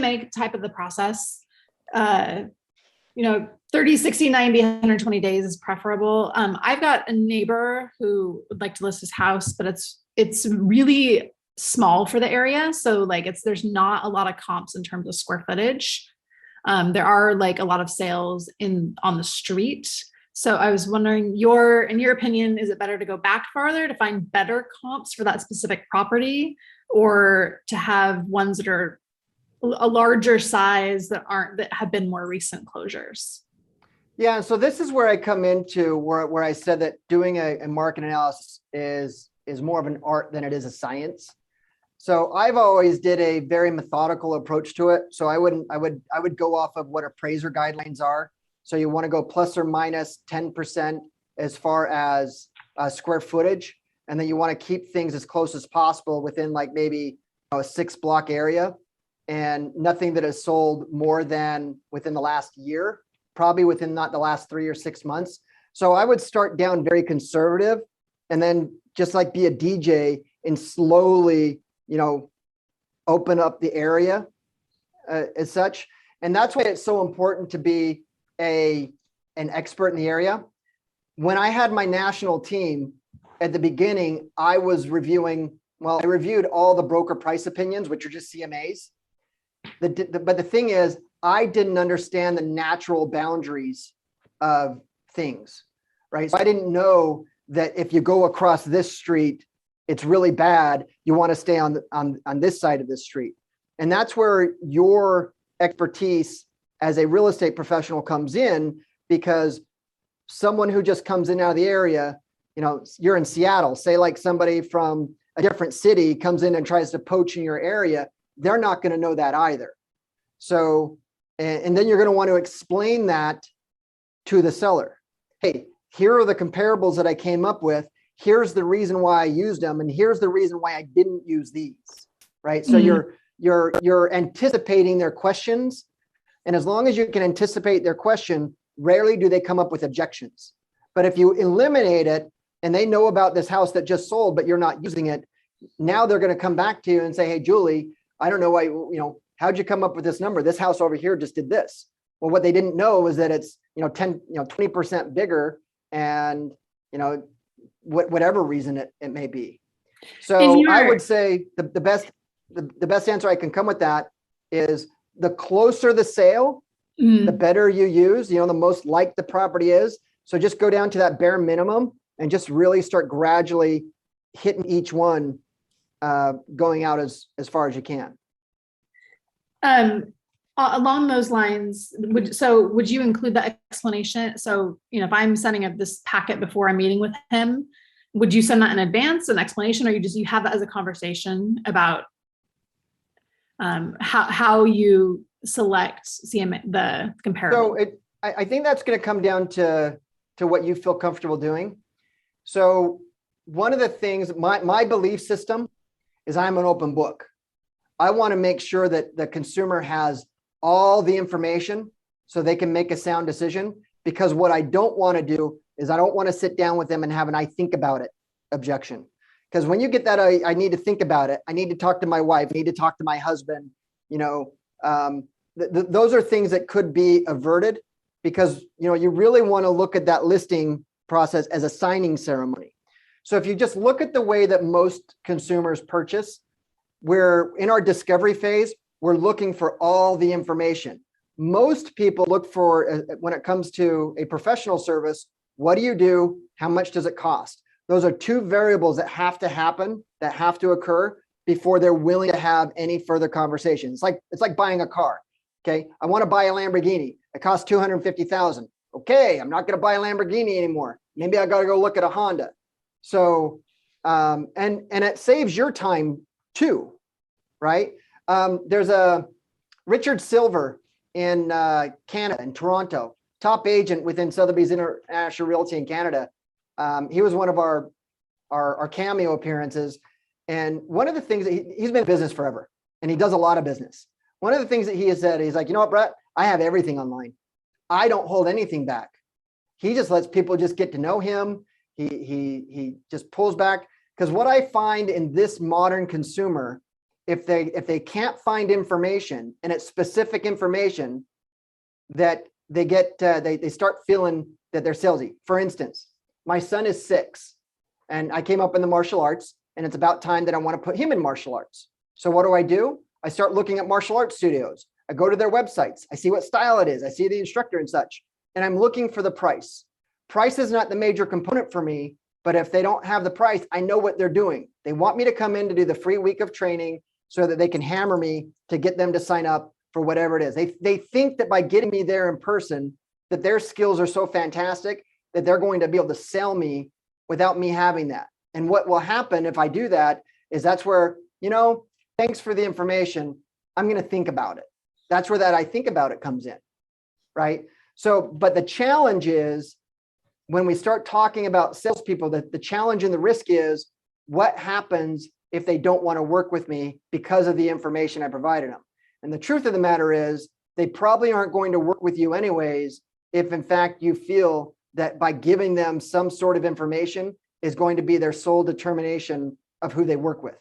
CMA type of the process, 30, 60, 90, 120 days is preferable. I've got a neighbor who would like to list his house, but it's really small for the area. So like there's not a lot of comps in terms of square footage. There are like a lot of sales on the street. So I was wondering, in your opinion, is it better to go back farther to find better comps for that specific property, or to have ones that are a larger size that have been more recent closures? Yeah, so this is where I come into where I said that doing a market analysis is more of an art than it is a science. So I've always did a very methodical approach to it. So I would go off of what appraiser guidelines are. So you want to go plus or minus 10% as far as square footage, and then you want to keep things as close as possible within like maybe a 6-block area, and nothing that is sold more than within the last year, probably within not the last 3 or 6 months. So I would start down very conservative, and then just like be a DJ and slowly, open up the area as such. And that's why it's so important to be an expert in the area. When I had my national team at the beginning, I was reviewed all the broker price opinions, which are just CMAs. But the thing is, I didn't understand the natural boundaries of things, right? So I didn't know that if you go across this street, it's really bad. You want to stay on this side of this street. And that's where your expertise as a real estate professional comes in, because someone who just comes in out of the area, you're in Seattle, say like somebody from a different city comes in and tries to poach in your area, they're not going to know that either. So, and then you're going to want to explain that to the seller. Hey, here are the comparables that I came up with. Here's the reason why I used them, and here's the reason why I didn't use these, right? So you're anticipating their questions, and as long as you can anticipate their question, rarely do they come up with objections. But if you eliminate it and they know about this house that just sold, but you're not using it, now they're going to come back to you and say, hey, Julie, I don't know why, how'd you come up with this number? This house over here just did this. Well, what they didn't know is that it's, 20% bigger, and, whatever reason it may be. So I would say the best answer I can come with that is the closer the sale, the better you use, the most like the property is. So just go down to that bare minimum and just really start gradually hitting each one, going out as far as you can. Along those lines, would you include the explanation? So, if I'm sending up this packet before I'm meeting with him, would you send that in advance, an explanation, or you have that as a conversation about how you select CMA, the comparable? So I think that's going to come down to what you feel comfortable doing. So one of the things, my belief system is I'm an open book. I want to make sure that the consumer has all the information so they can make a sound decision, because what I don't want to do is I don't want to sit down with them and have an I think about it objection. Because when you get that, I need to think about it. I need to talk to my wife. I need to talk to my husband. Those are things that could be averted, because, you really want to look at that listing process as a signing ceremony. So if you just look at the way that most consumers purchase, we're in our discovery phase, we're looking for all the information. Most people look for, when it comes to a professional service, what do you do? How much does it cost? Those are two variables that have to happen, that have to occur before they're willing to have any further conversation. It's like buying a car. Okay, I want to buy a Lamborghini. It costs $250,000. Okay, I'm not going to buy a Lamborghini anymore. Maybe I got to go look at a Honda. So, and it saves your time too, right? There's a Richard Silver in Canada, in Toronto, top agent within Sotheby's International Realty in Canada. He was one of our cameo appearances. And one of the things that he's been in business forever, and he does a lot of business. One of the things that he has said, he's like, you know what, Brett, I have everything online. I don't hold anything back. He just lets people just get to know him. He just pulls back. Because what I find in this modern consumer if they can't find information, and it's specific information, that they get they start feeling that they're salesy. For instance, my son is 6 and I came up in the martial arts, and it's about time that I want to put him in martial arts. So what do? I start looking at martial arts studios. I go to their websites. I see what style it is. I see the instructor and such, and I'm looking for the price. Price is not the major component for me, but if they don't have the price, I know what they're doing. They want me to come in to do the free week of training so that they can hammer me to get them to sign up for whatever it is. They think that by getting me there in person, that their skills are so fantastic that they're going to be able to sell me without me having that. And what will happen if I do that is that's where, thanks for the information, I'm going to think about it. That's where that I think about it comes in, right? So, but the challenge is when we start talking about salespeople, that the challenge and the risk is what happens if they don't want to work with me because of the information I provided them. And the truth of the matter is they probably aren't going to work with you anyways, if in fact you feel that by giving them some sort of information is going to be their sole determination of who they work with.